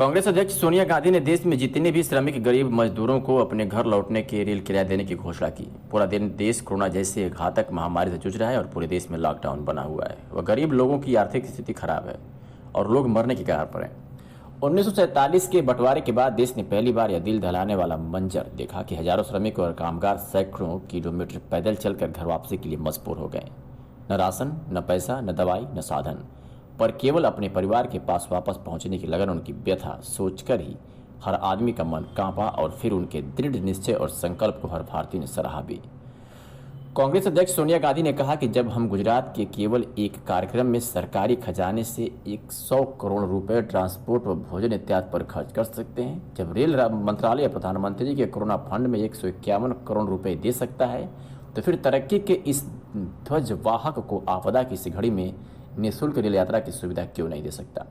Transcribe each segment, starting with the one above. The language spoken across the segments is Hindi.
कांग्रेस अध्यक्ष सोनिया गांधी ने देश में जितने भी श्रमिक गरीब मजदूरों को अपने घर लौटने के रेल किराया देने की घोषणा की। पूरा दिन देश कोरोना जैसे घातक महामारी से जूझ रहा है और पूरे देश में लॉकडाउन बना हुआ है। वह गरीब लोगों की आर्थिक स्थिति खराब है और लोग मरने की कगार पर हैं। 1947 के बंटवारे के बाद देश ने पहली बार यह दिल दहलाने वाला मंजर देखा कि हजारों श्रमिक और कामगार सैकड़ों किलोमीटर पैदल चलकर घर वापसी के लिए मजबूर हो गए। न राशन, न पैसा, न दवाई, न साधन, पर केवल अपने परिवार के पास वापस पहुंचने की लगन। उनकी व्यथा सोचकर ही हर आदमी का मन कांपा और फिर उनके दृढ़ निश्चय और संकल्प को हर भारतीय ने सराहा भी। कांग्रेस अध्यक्ष सोनिया गांधी ने कहा कि जब हम गुजरात के केवल एक कार्यक्रम में सरकारी खजाने से 100 करोड़ रुपए ट्रांसपोर्ट व भोजन इत्यादि पर खर्च कर सकते हैं, जब रेल मंत्रालय प्रधानमंत्री के कोरोना फंड में 151 करोड़ रुपए दे सकता है, तो फिर तरक्की के इस ध्वजवाहक को आपदा की इस घड़ी में निःशुल्क रेल यात्रा की सुविधा क्यों नहीं दे सकता।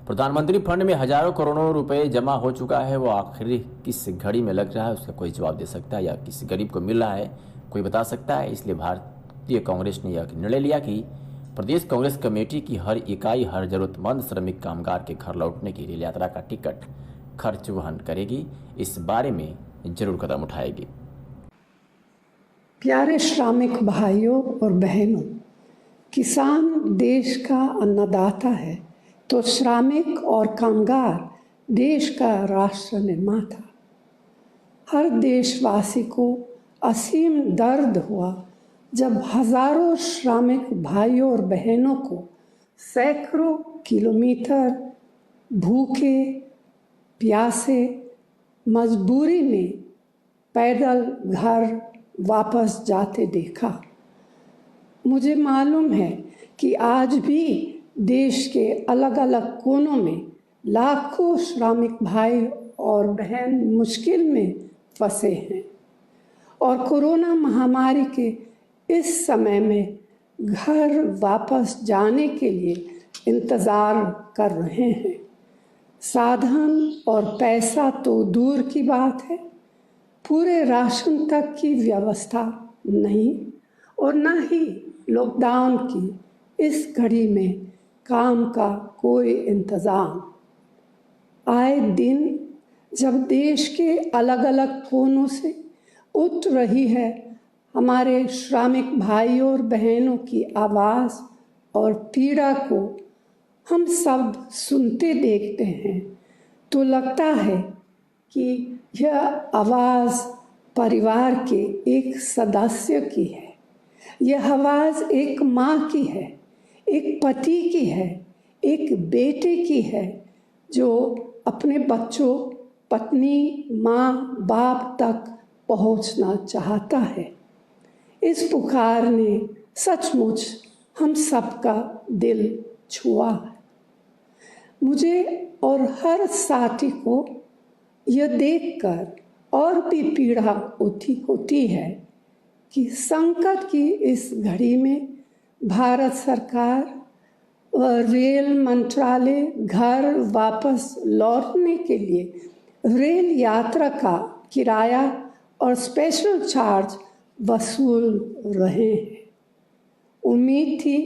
प्रधानमंत्री फंड में हजारों करोड़ों रुपए जमा हो चुका है, वो आखिर किस घड़ी में लग रहा है उसका कोई जवाब दे सकता है या किसी गरीब को मिल रहा है कोई बता सकता है। इसलिए भारतीय कांग्रेस ने यह निर्णय लिया कि प्रदेश कांग्रेस कमेटी की हर इकाई हर जरूरतमंद श्रमिक कामगार के घर लौटने की रेल यात्रा का टिकट खर्च वहन करेगी। इस बारे में जरूर कदम उठाएगी। प्यारे श्रमिक भाइयों और बहनों, किसान देश का अन्नदाता है तो श्रमिक और कामगार देश का राष्ट्र निर्माता। हर देशवासी को असीम दर्द हुआ जब हजारों श्रमिक भाइयों और बहनों को सैकड़ों किलोमीटर भूखे प्यासे मजबूरी में पैदल घर वापस जाते देखा। मुझे मालूम है कि आज भी देश के अलग अलग कोनों में लाखों श्रमिक भाई और बहन मुश्किल में फंसे हैं और कोरोना महामारी के इस समय में घर वापस जाने के लिए इंतज़ार कर रहे हैं। साधन और पैसा तो दूर की बात है, पूरे राशन तक की व्यवस्था नहीं और न ही लॉकडाउन की इस घड़ी में काम का कोई इंतज़ाम। आए दिन जब देश के अलग अलग कोनों से उठ रही है हमारे श्रमिक भाइयों और बहनों की आवाज़ और पीड़ा को हम सब सुनते देखते हैं, तो लगता है कि यह आवाज़ परिवार के एक सदस्य की है। यह आवाज़ एक माँ की है, एक पति की है, एक बेटे की है जो अपने बच्चों, पत्नी, माँ बाप तक पहुँचना चाहता है। इस पुकार ने सचमुच हम सबका दिल छुआ है। मुझे और हर साथी को यह देखकर और भी पीड़ा होती है कि संकट की इस घड़ी में भारत सरकार और रेल मंत्रालय घर वापस लौटने के लिए रेल यात्रा का किराया और स्पेशल चार्ज वसूल रहे हैं। उम्मीद थी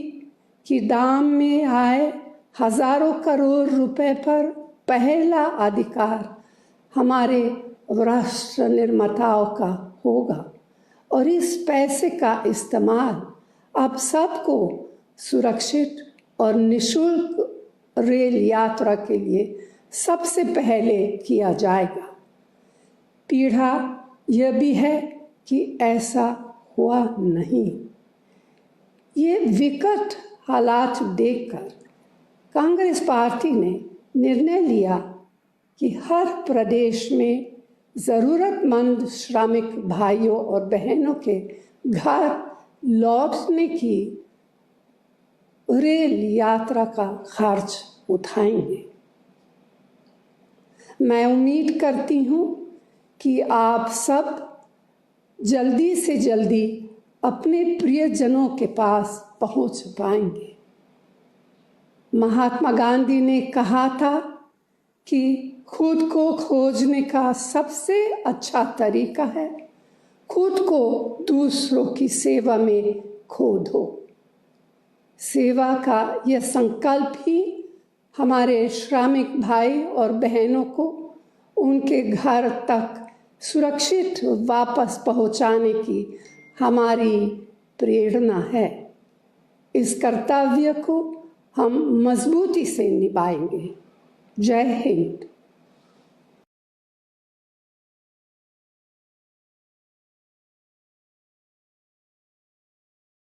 कि दाम में आए हजारों करोड़ रुपए पर पहला अधिकार हमारे राष्ट्र निर्माताओं का होगा और इस पैसे का इस्तेमाल अब सबको सुरक्षित और निःशुल्क रेल यात्रा के लिए सबसे पहले किया जाएगा। पीड़ा यह भी है कि ऐसा हुआ नहीं। ये विकट हालात देखकर कांग्रेस पार्टी ने निर्णय लिया कि हर प्रदेश में ज़रूरतमंद श्रमिक भाइयों और बहनों के घर लौटने की रेल यात्रा का खर्च उठाएंगे। मैं उम्मीद करती हूँ कि आप सब जल्दी से जल्दी अपने प्रियजनों के पास पहुँच पाएंगे। महात्मा गांधी ने कहा था कि खुद को खोजने का सबसे अच्छा तरीका है खुद को दूसरों की सेवा में खो दो। सेवा का यह संकल्प ही हमारे श्रमिक भाई और बहनों को उनके घर तक सुरक्षित वापस पहुंचाने की हमारी प्रेरणा है। इस कर्तव्य को हम मजबूती से निभाएंगे। जय हिंद।